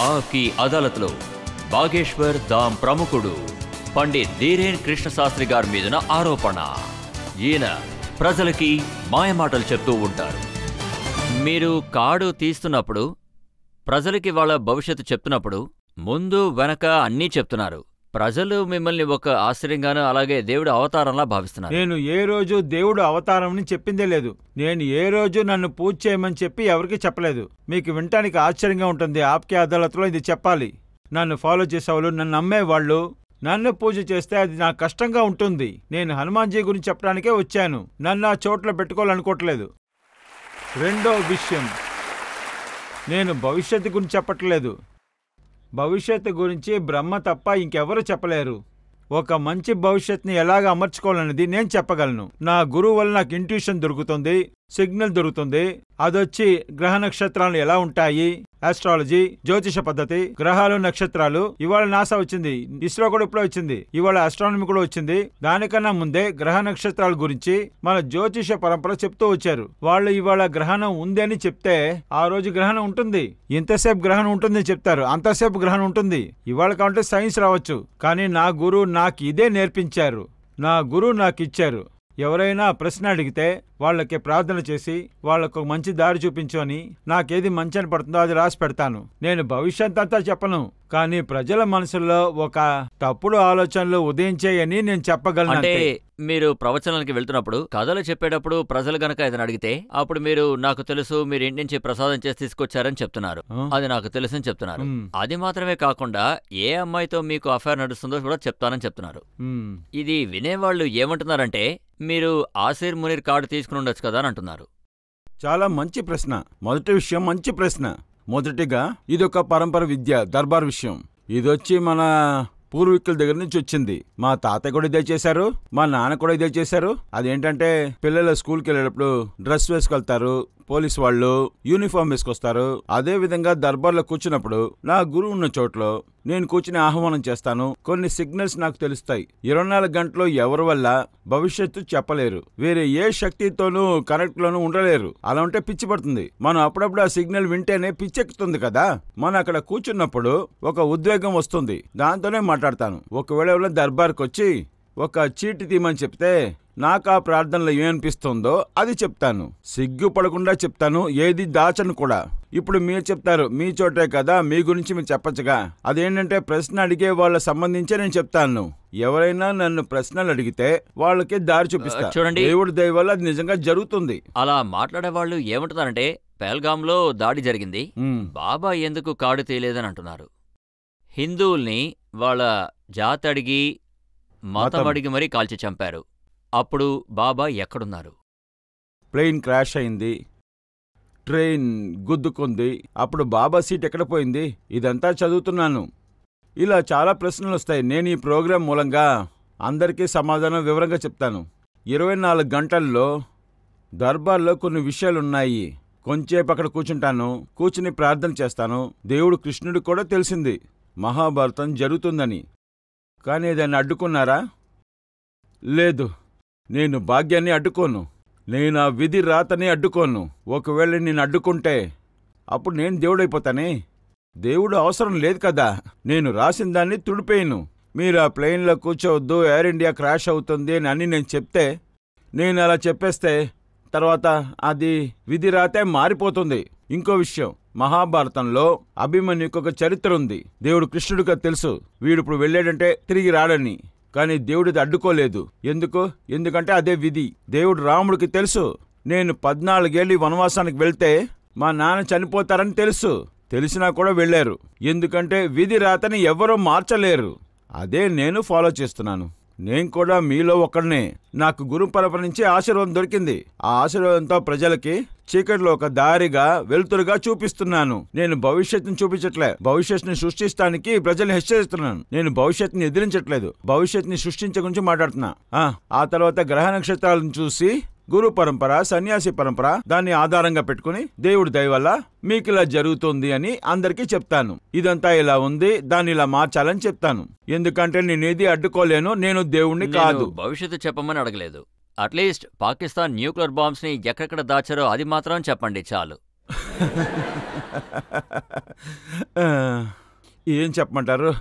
ఆప్కి అదాలత్లో బాగేశ్వర్ ధామ్ ప్రముఖుడు పండిత్ ధీరేన్ కృష్ణశాస్త్రి గారి మీదన ఆరోపణ. ఈయన ప్రజలకి మాయమాటలు చెప్తూ ఉంటారు. మీరు కార్డు తీస్తున్నప్పుడు, ప్రజలకి వాళ్ళ భవిష్యత్తు చెప్తున్నప్పుడు ముందు వెనక అన్నీ చెప్తున్నారు. ప్రజలు మిమ్మల్ని ఒక ఆశ్చర్యంగానూ అలాగే దేవుడు అవతారంలా భావిస్తున్నారు. నేను ఏ రోజు దేవుడు అవతారం అని చెప్పిందే లేదు. నేను ఏ రోజు నన్ను పూజ చేయమని చెప్పి ఎవరికి చెప్పలేదు. మీకు వినటానికి ఆశ్చర్యంగా ఉంటుంది. ఆప్కే అదాలత్లో ఇది చెప్పాలి. నన్ను ఫాలో చేసేవాళ్ళు, నన్ను నమ్మేవాళ్ళు నన్ను పూజ చేస్తే అది నాకు కష్టంగా ఉంటుంది. నేను హనుమాన్జీ గురించి చెప్పడానికే వచ్చాను. నన్ను ఆ చోట్ల పెట్టుకోవాలనుకోవట్లేదు. రెండో విషయం, నేను భవిష్యత్తు గురించి చెప్పట్లేదు. భవిష్యత్తు గురించి బ్రహ్మ తప్ప ఇంకెవరు చెప్పలేరు. ఒక మంచి భవిష్యత్తుని ఎలాగ అమర్చుకోవాలనేది నేను చెప్పగలను. నా గురువు వల్ల నాకు ఇంట్యూషన్ దొరుకుతుంది, సిగ్నల్ దొరుకుతుంది. అదొచ్చి గ్రహ నక్షత్రాలు ఎలా ఉంటాయి, ఆస్ట్రాలజీ, జ్యోతిష పద్ధతి, గ్రహాలు, నక్షత్రాలు. ఇవాళ నాసా వచ్చింది, ఇస్రో కూడా ఇప్పుడే వచ్చింది, ఇవాళ ఆస్ట్రానమీ కూడా వచ్చింది. దానికన్నా ముందే గ్రహ నక్షత్రాల గురించి మన జ్యోతిష పరంపర చెప్తూ వచ్చారు. వాళ్ళు ఇవాళ గ్రహణం ఉంది అని చెప్తే ఆ రోజు గ్రహణం ఉంటుంది, ఇంతసేపు గ్రహణం ఉంటుందని చెప్తారు, అంతసేపు గ్రహణం ఉంటుంది. ఇవాళ కావాలంటే సైన్స్ రావచ్చు, కానీ నా గురువు నాకు ఇదే నేర్పించారు. నా గురువు నాకు ఇచ్చారు. ఎవరైనా ప్రశ్న అడిగితే వాళ్ళకి ప్రార్థన చేసి వాళ్ళకు మంచి దారి చూపించు అని, నాకేది మంచి అని పడుతుందో అది రాసి పెడతాను. నేను భవిష్యత్ అంతా చెప్పను, కానీ ప్రజల మనసులో ఒక తప్పుడు ఆలోచనలు ఉదయించాయని నేను చెప్పగలను. అంటే మీరు ప్రవచనానికి వెళ్తున్నప్పుడు, కథలు చెప్పేటప్పుడు ప్రజలు గనక ఏదైనా అడిగితే అప్పుడు మీరు నాకు తెలుసు మీరు ఇంటి నుంచి ప్రసాదం చేసి తీసుకొచ్చారని చెప్తున్నారు. అది నాకు తెలుసు అని చెప్తున్నారు. అది మాత్రమే కాకుండా ఏ అమ్మాయితో మీకు అఫైర్ నడుస్తుందో కూడా చెప్తానని చెప్తున్నారు. ఇది వినేవాళ్ళు ఏమంటున్నారంటే మీరు ఆసిర్ మునీర్ కార్డు తీసుకుని ఉండొచ్చు కదా అని అంటున్నారు. చాలా మంచి ప్రశ్న. మొదటి విషయం మంచి ప్రశ్న. మొదటిగా ఇదొక పరంపర విద్య, దర్బార్ విషయం. ఇదొచ్చి మన పూర్వీకుల దగ్గర నుంచి వచ్చింది. మా తాతయ్య కూడా ఇదే చేశారు, మా నాన్న కూడా ఇదే చేశారు. అదేంటంటే పిల్లలు స్కూల్కి వెళ్ళేటప్పుడు డ్రెస్ వేసుకెళ్తారు, పోలీసు వాళ్ళు యూనిఫామ్ వేసుకొస్తారు. అదే విధంగా దర్బార్లో కూర్చున్నప్పుడు నా గురువు ఉన్న చోట్లో నేను కూర్చుని ఆహ్వానం చేస్తాను. కొన్ని సిగ్నల్స్ నాకు తెలుస్తాయి. 24 గంటలు ఎవరి వల్ల భవిష్యత్తు చెప్పలేరు. వేరే ఏ శక్తితోనూ కనెక్ట్ లోనూ ఉండలేరు. అలా ఉంటే పిచ్చి పడుతుంది. మనం అప్పుడప్పుడు ఆ సిగ్నల్ వింటేనే పిచ్చెక్కుతుంది కదా. మనం అక్కడ కూర్చున్నప్పుడు ఒక ఉద్వేగం వస్తుంది, దాంతోనే మాట్లాడతాను. ఒకవేళ ఎవరైనా దర్బార్కి వచ్చి ఒక చీటి తీయమని చెప్తే నాకు ఆ ప్రార్థనలో ఏమనిపిస్తుందో అది చెప్తాను. సిగ్గుపడకుండా చెప్తాను, ఏది దాచను కూడా. ఇప్పుడు మీరు చెప్తారు మీ చోటే కదా, మీ గురించి మీరు చెప్పచ్చుగా. అదేంటంటే ప్రశ్న అడిగే వాళ్ళ సంబంధించే నేను చెప్తాను. ఎవరైనా నన్ను ప్రశ్నలు అడిగితే వాళ్ళకి దారి చూపిస్తా. చూడండి, దేవుడి దయ వల్ల అది నిజంగా జరుగుతుంది. అలా మాట్లాడే వాళ్ళు ఏమంటున్నారంటే పెహల్గాంలో దాడి జరిగింది, బాబా ఎందుకు కార్డు తీయలేదని అంటున్నారు. హిందువుల్ని వాళ్ళ జాతి అడిగి మతం అడిగి మరీ కాల్చి చంపారు. అప్పుడు బాబా ఎక్కడున్నారు? ప్లేన్ క్రాష్ అయింది, ట్రైన్ గుద్దుకుంది, అప్పుడు బాబా సీట్ ఎక్కడ పోయింది? ఇదంతా చదువుతున్నాను. ఇలా చాలా ప్రశ్నలు వస్తాయి. నేను ఈ ప్రోగ్రాం మూలంగా అందరికీ సమాధానం వివరంగా చెప్తాను. 24 గంటల్లో దర్బార్లో కొన్ని విషయాలున్నాయి. కొంచెంసేపు అక్కడ కూర్చుంటాను, కూర్చుని ప్రార్థన చేస్తాను. దేవుడు కృష్ణుడికి కూడా తెలిసింది మహాభారతం జరుగుతుందని. కానీ దాన్ని అడ్డుకున్నారా? లేదు. నేను భాగ్యాన్ని అడ్డుకోను, నేను ఆ విధి రాతని అడ్డుకోను. ఒకవేళ నేను అడ్డుకుంటే అప్పుడు నేను దేవుడైపోతానే. దేవుడు అవసరం లేదు కదా. నేను రాసిన దాన్ని తుడిపేయను. మీరు ఆ ప్లేన్లో కూర్చోవద్దు, ఎయిర్ ఇండియా క్రాష్ అవుతుంది అని నేను చెప్తే, నేను అలా చెప్పేస్తే తర్వాత అది విధి రాతే మారిపోతుంది. ఇంకో విషయం, మహాభారతంలో అభిమన్యుకు ఒక చరిత్ర ఉంది. దేవుడు కృష్ణుడికి తెలుసు వీడు ఇప్పుడు వెళ్ళాడంటే తిరిగి రాడని. కానీ దేవుడిది అడ్డుకోలేదు. ఎందుకంటే అదే విధి. దేవుడు రాముడికి తెలుసు నేను 14 ఏళ్ళు వనవాసానికి వెళ్తే మా నాన్న చనిపోతారని తెలుసు. తెలిసినా కూడా వెళ్ళారు. ఎందుకంటే విధి రాతని ఎవరూ మార్చలేరు. అదే నేను ఫాలో చేస్తున్నాను. నేను కూడా మీలో ఒక్కడనే. నాకు గురు పరంపర నుంచి ఆశీర్వాదం దొరికింది. ఆ ఆశీర్వాదంతో ప్రజలకి చీకటిలో ఒక దారిగా వెలుతురుగా చూపిస్తున్నాను. నేను భవిష్యత్తుని చూపించట్లే, భవిష్యత్తుని సృష్టిస్తానికి ప్రజల్ని హెచ్చరిస్తున్నాను. నేను భవిష్యత్తుని ఎదిరించట్లేదు, భవిష్యత్తుని సృష్టించే గురించి మాట్లాడుతున్నా. ఆ తర్వాత గ్రహ నక్షత్రాలను చూసి గురు పరంపర, సన్యాసి పరంపర దాన్ని ఆధారంగా పెట్టుకుని దేవుడి దయ వల్ల మీకు ఇలా జరుగుతుంది అని అందరికీ చెప్తాను. ఇదంతా ఇలా ఉంది, దాన్ని ఇలా మార్చాలని చెప్తాను. ఎందుకంటే నేనేది అడ్డుకోలేను, నేను దేవుణ్ణి కాదు. భవిష్యత్తు చెప్పమని అడగలేదు. అట్లీస్ట్ పాకిస్తాన్ న్యూక్లియర్ బాంబ్స్ ని ఎక్కడెక్కడ దాచారో అది మాత్రం చెప్పండి చాలు. ఏం చెప్పమంటారు?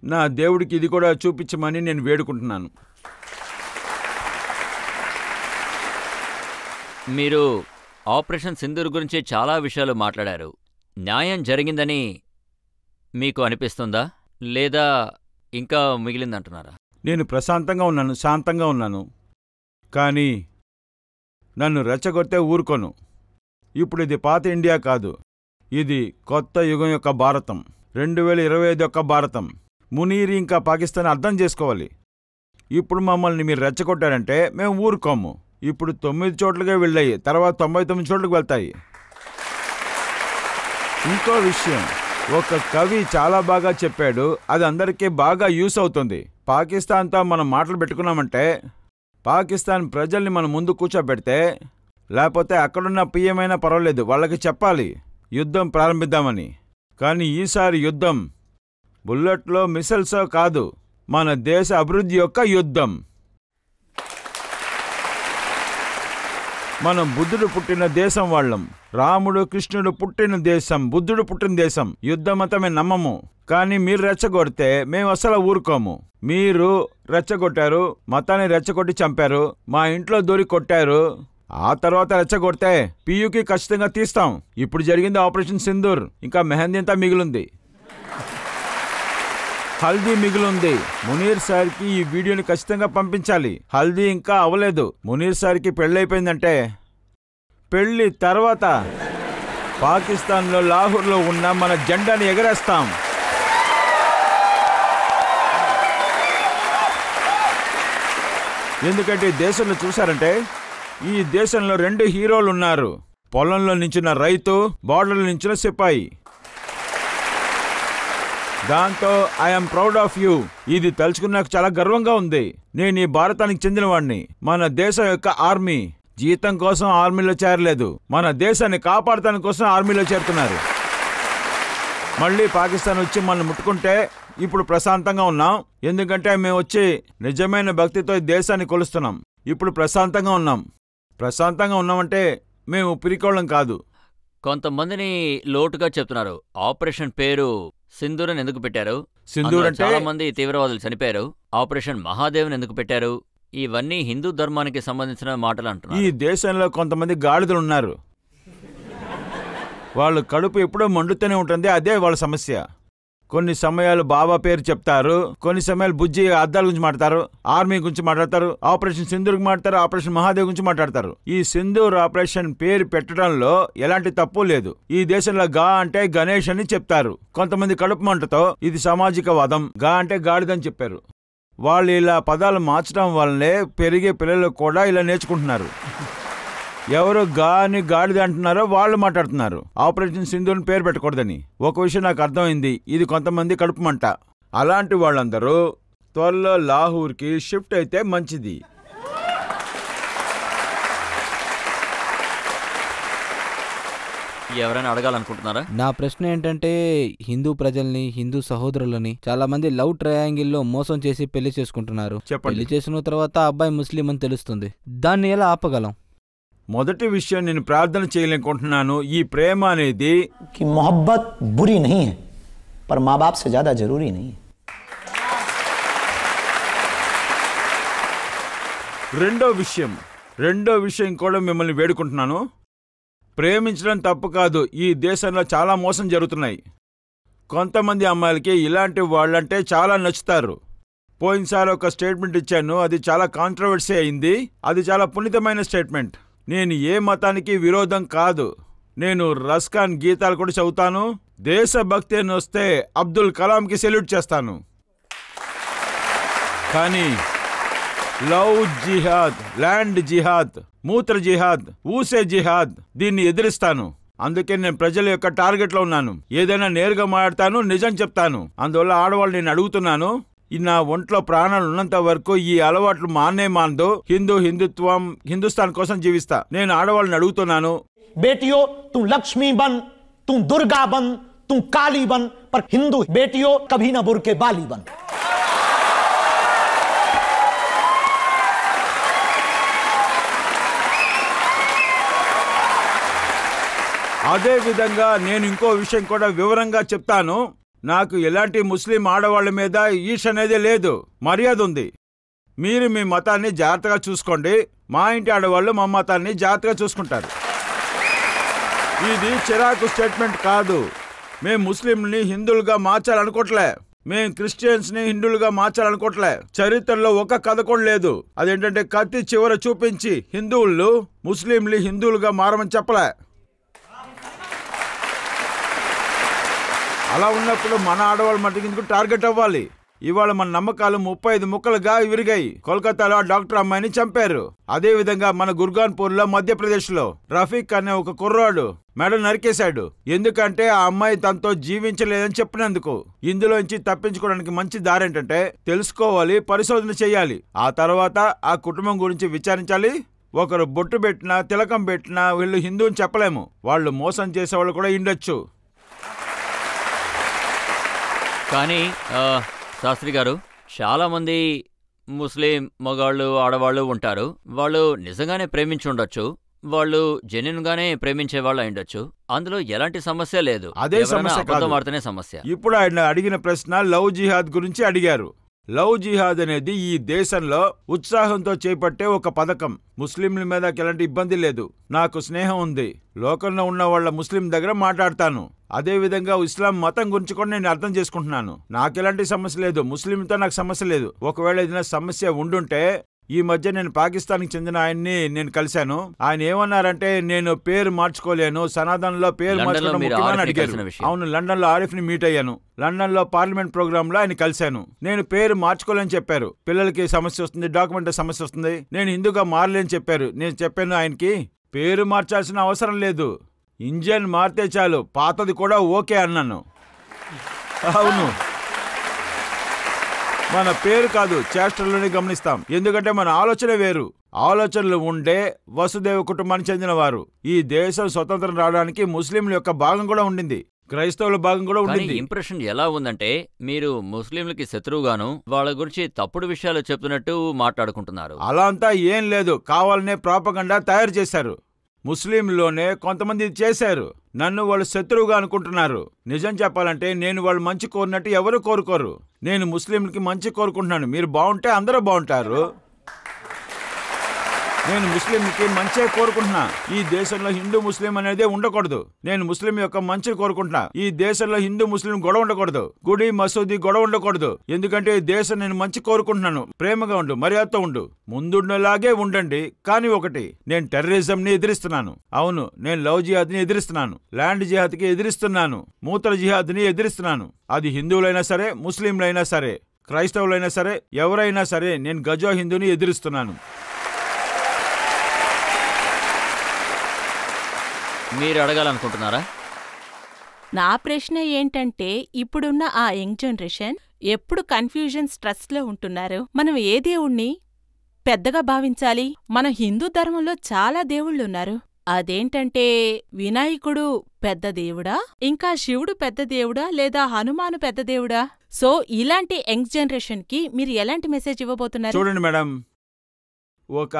నా దేవుడికి ఇది కూడా చూపించమని నేను వేడుకుంటున్నాను. మీరు ఆపరేషన్ సింధూర్ గురించి చాలా విషయాలు మాట్లాడారు. న్యాయం జరిగిందని మీకు అనిపిస్తుందా, లేదా ఇంకా మిగిలిందంటున్నారా? నేను ప్రశాంతంగా ఉన్నాను, శాంతంగా ఉన్నాను. కానీ నన్ను రెచ్చగొడితే ఊరుకోను. ఇప్పుడు ఇది పాత ఇండియా కాదు, ఇది కొత్త యుగం యొక్క భారతం, 2025 యొక్క భారతం. మునీర్ ఇంకా పాకిస్తాన్ అర్థం చేసుకోవాలి. ఇప్పుడు మమ్మల్ని మీరు రెచ్చగొట్టారంటే మేము ఊరుకోము. ఇప్పుడు 9 చోట్లకే వెళ్ళాయి, తర్వాత 99 చోట్లకు వెళ్తాయి. ఇంకో విషయం, ఒక కవి చాలా బాగా చెప్పాడు, అది అందరికీ బాగా యూస్ అవుతుంది. పాకిస్తాన్తో మనం మాటలు పెట్టుకున్నామంటే, పాకిస్తాన్ ప్రజల్ని మన ముందు కూర్చోబెడితే, లేకపోతే అక్కడున్న పిఎం అయినా పర్వాలేదు, వాళ్ళకి చెప్పాలి యుద్ధం ప్రారంభిద్దామని. కానీ ఈసారి యుద్ధం బుల్లెట్లో మిసైల్సో కాదు, మన దేశ అభివృద్ధి యొక్క యుద్ధం. మనం బుద్ధుడు పుట్టిన దేశం వాళ్ళం. రాముడు కృష్ణుడు పుట్టిన దేశం, బుద్ధుడు పుట్టిన దేశం. యుద్ధమంతా మేము నమ్మము. కానీ మీరు రెచ్చగొడితే మేము అసలు ఊరుకోము. మీరు రెచ్చగొట్టారు, మతాన్ని రెచ్చగొట్టి చంపారు, మా ఇంట్లో దూరి కొట్టారు. ఆ తర్వాత రెచ్చగొడితే పియుకి ఖచ్చితంగా తీస్తాం. ఇప్పుడు జరిగింది ఆపరేషన్ సింధూర్, ఇంకా మెహందీ అంతా మిగిలింది, హల్దీ మిగిలింది. మునీర్ సార్కి ఈ వీడియోని ఖచ్చితంగా పంపించాలి. హల్దీ ఇంకా అవ్వలేదు. మునీర్ సార్కి పెళ్ళైపోయిందంటే, పెళ్లి తర్వాత పాకిస్తాన్లో లాహోర్లో ఉన్న మన జెండాని ఎగరేస్తాం. ఎందుకంటే దేశంలో చూసారంటే, ఈ దేశంలో 2 హీరోలు ఉన్నారు. పొలంలో నించిన రైతు, బార్డర్లో నించిన సిపాయి. దాంతో ఐఎమ్ ప్రౌడ్ ఆఫ్ యూ. ఇది తలుచుకుని నాకు చాలా గర్వంగా ఉంది. నేను ఈ భారతానికి చెందినవాడిని. మన దేశం యొక్క ఆర్మీ జీతం కోసం ఆర్మీలో చేరలేదు, మన దేశాన్ని కాపాడటానికి కోసం ఆర్మీలో చేరుతున్నారు. మళ్ళీ పాకిస్తాన్ వచ్చి మనల్ని ముట్టుకుంటే ఇప్పుడు ప్రశాంతంగా ఉన్నాం. ఎందుకంటే మేము వచ్చి నిజమైన భక్తితో ఈ దేశాన్ని కొలుస్తున్నాం. ఇప్పుడు ప్రశాంతంగా ఉన్నాం. ప్రశాంతంగా ఉన్నామంటే మేము పిరికోళ్ళం కాదు. కొంతమందిని లోటుగా చెప్తున్నారు. ఆపరేషన్ పేరు సింధూర్ అని ఎందుకు పెట్టారు? సింధూర్ అంటే చాలా మంది తీవ్రవాదులు చనిపోయారు. ఆపరేషన్ మహాదేవ్ ఎందుకు పెట్టారు? ఇవన్నీ హిందూ ధర్మానికి సంబంధించిన మాటలు అంటున్నారు. ఈ దేశంలో కొంతమంది గాడిదలు ఉన్నారు. వాళ్ళు కడుపు ఎప్పుడూ మండుతూనే ఉంటుంది, అదే వాళ్ళ సమస్య. కొన్ని సమయాలు బాబా పేరు చెప్తారు, కొన్ని సమయాలు బుజ్జి అద్దాల గురించి మాట్లాడతారు, ఆర్మీ గురించి మాట్లాడతారు, ఆపరేషన్ సింధూర్ మాట్లాడతారు, ఆపరేషన్ మహాదేవ్ గురించి మాట్లాడతారు. ఈ సింధూర్ ఆపరేషన్ పేరు పెట్టడంలో ఎలాంటి తప్పు లేదు. ఈ దేశంలో గా అంటే గణేష్ అని చెప్తారు. కొంతమంది కడుపు మంటతో ఇది సామాజిక వాదం, గా అంటే గాడిదని చెప్పారు. వాళ్ళు ఇలా పదాలు మార్చడం వల్లనే పెరిగే పిల్లలు కూడా ఇలా నేర్చుకుంటున్నారు. ఎవరు గా అని గాడిద అంటున్నారో వాళ్ళు మాట్లాడుతున్నారు. ఆపరేషన్ సింధూర్ని పేరు పెట్టకూడదని. ఒక విషయం నాకు అర్థమైంది, ఇది కొంతమంది కడుపు మంట. అలాంటి వాళ్ళందరూ త్వరలో లాహోర్కి షిఫ్ట్ అయితే మంచిది. ఎవరైనా అడగాలనుకుంటున్నారా? నా ప్రశ్న ఏంటంటే, హిందూ ప్రజల్ని, హిందూ సహోదరులని చాలా మంది లవ్ ట్రయాంగిల్లో మోసం చేసి పెళ్లి చేసుకుంటున్నారు. పెళ్లి చేసుకున్న తర్వాత అబ్బాయి ముస్లిం అని తెలుస్తుంది. దాన్ని ఎలా ఆపగలం? మొదటి విషయం, నేను ప్రార్థన చేయాలనుకుంటున్నాను. ఈ ప్రేమ అనేది మొహబ్బత్ బురీ నహీ హై, పర్ మాँ बाप से ज्यादा जरूरी नहीं है. రెండో విషయం కూడా మిమ్మల్ని వేడుకుంటున్నాను. ప్రేమించడం తప్పు కాదు. ఈ దేశంలో చాలా మోసం జరుగుతున్నాయి. కొంతమంది అమ్మాయిలకి ఇలాంటి వాళ్ళంటే చాలా నచ్చుతారు. పోయినసారి ఒక స్టేట్మెంట్ ఇచ్చాను, అది చాలా కాంట్రవర్సీ అయింది. అది చాలా పునీతమైన స్టేట్మెంట్. నేను ఏ మతానికి విరోధం కాదు. నేను రస్ఖాన్ గీతాలు కూడా చదువుతాను. దేశభక్తి అని వస్తే అబ్దుల్ కలాంకి సెల్యూట్ చేస్తాను. కానీ లవ్ జిహాద్, ల్యాండ్ జిహాద్, మూత్ర జిహాద్, ఊసే జిహాద్, దీన్ని ఎదిరిస్తాను. అందుకే నేను ప్రజల యొక్క టార్గెట్లో ఉన్నాను. ఏదైనా నేరుగా మాట్లాడతాను, నిజం చెప్తాను. అందువల్ల ఆడవాళ్ళు నేను అడుగుతున్నాను, నా ఒంట్లో ప్రాణాలు ఉన్నంత వరకు ఈ అలవాట్లు మాందు. హిందుత్వం, హిందుస్థాన్ కోసం జీవిస్తా. నేను ఆడవాళ్ళని అడుగుతున్నాను, बेटियों तुम लक्ष्मी बन, तुम दुर्गा बन, तुम काली बन, पर हिंदू बेटियों कभी ना बुर्के बाली बन. అదే విధంగా నేను ఇంకో విషయం కూడా వివరంగా చెప్తాను. నాకు ఎలాంటి ముస్లిం ఆడవాళ్ళ మీద ఈష్ అనేది లేదు, మర్యాద ఉంది. మీరు మీ మతాన్ని జాగ్రత్తగా చూసుకోండి, మా ఇంటి ఆడవాళ్ళు మా మతాన్ని జాగ్రత్తగా చూసుకుంటారు. ఇది చిరాకు స్టేట్మెంట్ కాదు. మేము ముస్లింని హిందువులుగా మార్చాలనుకోవట్లే, మేం క్రిస్టియన్స్ని హిందువులుగా మార్చాలనుకోవట్లే. చరిత్రలో ఒక కథ కూడా లేదు అదేంటంటే కత్తి చివర చూపించి హిందువులు ముస్లింలు హిందువులుగా మారమని చెప్పలే. అలా ఉన్నప్పుడు మన ఆడవాళ్ళ మటుకు టార్గెట్ అవ్వాలి. ఇవాళ మన నమ్మకాలు 35 ముక్కలుగా విరిగాయి. కోల్కతాలో డాక్టర్ అమ్మాయిని చంపారు. అదే విధంగా మన గుర్గాన్పూర్లో మధ్యప్రదేశ్లో రఫీక్ అనే ఒక కుర్రాడు మెడ నరికేశాడు. ఎందుకంటే ఆ అమ్మాయి తనతో జీవించలేదని చెప్పినందుకు. ఇందులోంచి తప్పించుకోవడానికి మంచి దారి ఏంటంటే తెలుసుకోవాలి, పరిశోధన చేయాలి. ఆ తర్వాత ఆ కుటుంబం గురించి విచారించాలి. ఒకరు బొట్టు పెట్టినా తిలకం పెట్టినా వీళ్ళు హిందువుని చెప్పలేము, వాళ్ళు మోసం చేసేవాళ్ళు కూడా ఉండొచ్చు. కానీ శాస్త్రి గారు, చాలామంది ముస్లిం మగాళ్ళు ఆడవాళ్ళు ఉంటారు. వాళ్ళు నిజంగానే ప్రేమించి ఉండొచ్చు, వాళ్ళు జెన్యున్గానే ప్రేమించే వాళ్ళు అయిండొచ్చు. అందులో ఎలాంటి సమస్య లేదు. అదే సమస్య అబద్ధం ఆడితేనే సమస్య. ఇప్పుడు ఆయన అడిగిన ప్రశ్న లవ్ జిహాద్ గురించి అడిగారు. లవ్ జిహాద్ అనేది ఈ దేశంలో ఉత్సాహంతో చేపట్టే ఒక పథకం. ముస్లింల మీద ఎలాంటి ఇబ్బంది లేదు. నాకు స్నేహం ఉంది, లోకంలో ఉన్న వాళ్ళ ముస్లిం దగ్గర మాట్లాడతాను. అదే విధంగా ఇస్లాం మతం గురించి కూడా నేను అర్థం చేసుకుంటున్నాను. నాకెలాంటి సమస్య లేదు, ముస్లింతో నాకు సమస్య లేదు. ఒకవేళ ఏదైనా సమస్య ఉండుంటే ఈ మధ్య నేను పాకిస్తాన్కి చెందిన ఆయన్ని నేను కలిశాను. ఆయన ఏమన్నారంటే నేను పేరు మార్చుకోలేను, సనాతనంలో పేరు మార్చుకోవడం ముఖ్యమని అడిగారు. అవును, లండన్ లో ఆరిఫ్ ని మీట్ అయ్యాను. లండన్ లో పార్లమెంట్ ప్రోగ్రామ్ లో ఆయన కలిశాను. నేను పేరు మార్చుకోలేని చెప్పారు. పిల్లలకి సమస్య వస్తుంది, డాక్యుమెంట్ సమస్య వస్తుంది, నేను హిందూగా మారలేని చెప్పారు. నేను చెప్పాను ఆయనకి పేరు మార్చాల్సిన అవసరం లేదు, ఇంజన్ మారితే చాలు, పాతది కూడా ఓకే అన్నాను. అవును, మన పేరు కాదు చేష్టల్లోనే గమనిస్తాం. ఎందుకంటే మన ఆలోచన వేరు. ఆలోచనలు ఉండే వసుదేవ కుటుంబానికి చెందిన వారు. ఈ దేశం స్వతంత్రం రావడానికి ముస్లింల యొక్క భాగం కూడా ఉండింది, క్రైస్తవుల భాగం కూడా ఉండింది. ఇంప్రెషన్ ఎలా ఉందంటే మీరు ముస్లింలకి శత్రువుగాను వాళ్ళ గురించి తప్పుడు విషయాలు చెప్తున్నట్టు మాట్లాడుకుంటున్నారు. అలా అంతా ఏం లేదు, కావాలనే ప్రాపగండా తయారు చేశారు. ముస్లింలోనే కొంతమంది చేశారు. నన్ను వాళ్ళు శత్రువుగా అనుకుంటున్నారు. నిజం చెప్పాలంటే నేను వాళ్ళు మంచి కోరినట్టు ఎవరు కోరుకోరు. నేను ముస్లింలకి మంచి కోరుకుంటున్నాను. మీరు బాగుంటే అందరూ బాగుంటారు. నేను ముస్లింకి మంచే కోరుకుంటున్నా. ఈ దేశంలో హిందూ ముస్లిం అనేది ఉండకూడదు. నేను ముస్లిం యొక్క మంచిని కోరుకుంటున్నా. ఈ దేశంలో హిందూ ముస్లిం గొడవ ఉండకూడదు, గుడి మసూది గొడవ ఉండకూడదు. ఎందుకంటే ఈ దేశం నేను మంచి కోరుకుంటున్నాను. ప్రేమగా ఉండు, మర్యాదతో ఉండు, ముందుండేలాగే ఉండండి. కానీ ఒకటి, నేను టెర్రరిజం ని ఎదిరిస్తున్నాను. అవును, నేను లవ్ జిహాద్ ని ఎదిరిస్తున్నాను, ల్యాండ్ జిహాద్ కి ఎదిరిస్తున్నాను, మూత్ర జిహాద్ ని ఎదిరిస్తున్నాను. అది హిందువులైనా సరే, ముస్లింలైనా సరే, క్రైస్తవులైనా సరే, ఎవరైనా సరే, నేను గజో హిందూని ఎదిరిస్తున్నాను. మీరు అడగాలనుకుంటున్నారా? నా ప్రశ్న ఏంటంటే ఇప్పుడున్న ఆ యంగ్ జనరేషన్ ఎప్పుడు కన్ఫ్యూజన్ స్ట్రెస్లో ఉంటున్నారు. మనం ఏ దేవుణ్ణి పెద్దగా భావించాలి? మన హిందూ ధర్మంలో చాలా దేవుళ్ళున్నారు. అదేంటంటే వినాయకుడు పెద్ద దేవుడా, ఇంకా శివుడు పెద్ద దేవుడా, లేదా హనుమాను పెద్ద దేవుడా? సో ఇలాంటి యంగ్ జనరేషన్ కి మీరు ఎలాంటి మెసేజ్ ఇవ్వబోతున్నారు? చూడండి మేడం, ఒక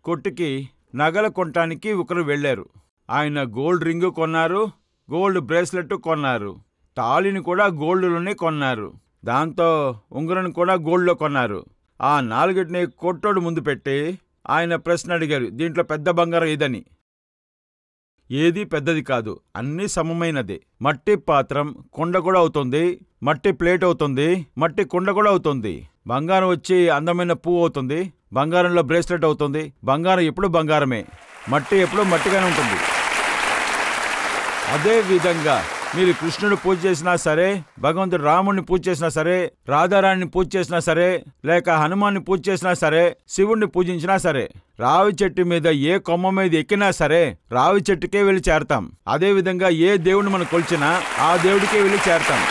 కొట్టుకి నగలు కొనటానికి ఒకరు వెళ్ళారు. ఆయన గోల్డ్ రింగు కొన్నారు, గోల్డ్ బ్రేస్లెట్ కొన్నారు, తాళిని కూడా గోల్డ్లోనే కొన్నారు, దాంతో ఉంగరం కూడా గోల్డ్లో కొన్నారు. ఆ నాలుగిటిని కొట్టోడు ముందు పెట్టి ఆయన ప్రశ్న అడిగారు, దీంట్లో పెద్ద బంగారం ఏదని. ఏది పెద్దది కాదు, అన్నీ సమమైనదే. మట్టి పాత్రం కుండ కూడా అవుతుంది, మట్టి ప్లేట్ అవుతుంది, మట్టి కుండ కూడా అవుతుంది. బంగారం వచ్చి అందమైన పువ్వు అవుతుంది, బంగారంలో బ్రేస్లెట్ అవుతుంది. బంగారం ఎప్పుడు బంగారమే, మట్టి ఎప్పుడు మట్టిగానే ఉంటుంది. అదే విధంగా మీరు కృష్ణుడు పూజ చేసినా సరే, భగవంతుడు రాముడిని పూజ చేసినా సరే, రాధారాణిని పూజ చేసినా సరే, లేక హనుమాన్ని పూజ చేసినా సరే, శివుణ్ణి పూజించినా సరే, రావి చెట్టు మీద ఏ కొమ్మ మీద ఎక్కినా సరే రావి చెట్టుకే వెళ్ళి చేరతాం. అదే విధంగా ఏ దేవుడిని మనం కొలిచినా ఆ దేవుడికే వెళ్ళి చేరతాం.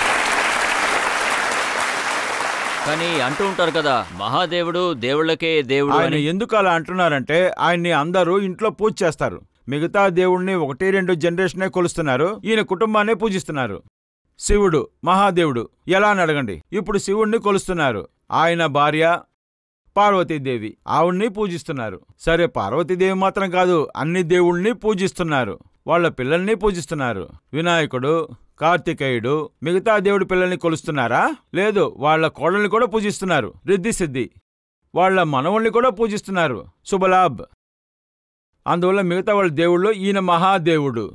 కానీ అంటూ ఉంటారు కదా, మహాదేవుడు దేవుళ్ళకే దేవుడు. ఆయన ఎందుకు అలా అంటున్నారంటే ఆయన్ని అందరూ ఇంట్లో పూజ చేస్తారు. మిగతా దేవుణ్ణి 1-2 జనరేషనే కొలుస్తున్నారు, ఈయన కుటుంబాన్నే పూజిస్తున్నారు. శివుడు మహాదేవుడు ఎలా అని అడగండి. ఇప్పుడు శివుణ్ణి కొలుస్తున్నారు, ఆయన భార్య పార్వతీదేవి, ఆవిడ్ని పూజిస్తున్నారు. సరే, పార్వతీదేవి మాత్రం కాదు, అన్ని దేవుళ్ళని పూజిస్తున్నారు, వాళ్ళ పిల్లల్ని పూజిస్తున్నారు. వినాయకుడు, కార్తికేయుడు మిగతా దేవుడి పిల్లల్ని కొలుస్తున్నారా? లేదు, వాళ్ళ కోడల్ని కూడా పూజిస్తున్నారు. రిద్ధి సిద్ధి వాళ్ళ మనవల్ని కూడా పూజిస్తున్నారు. శుభలాభ్. అందువల్ల మిగతా వాళ్ళ దేవుళ్ళు ఈయన మహాదేవుడు.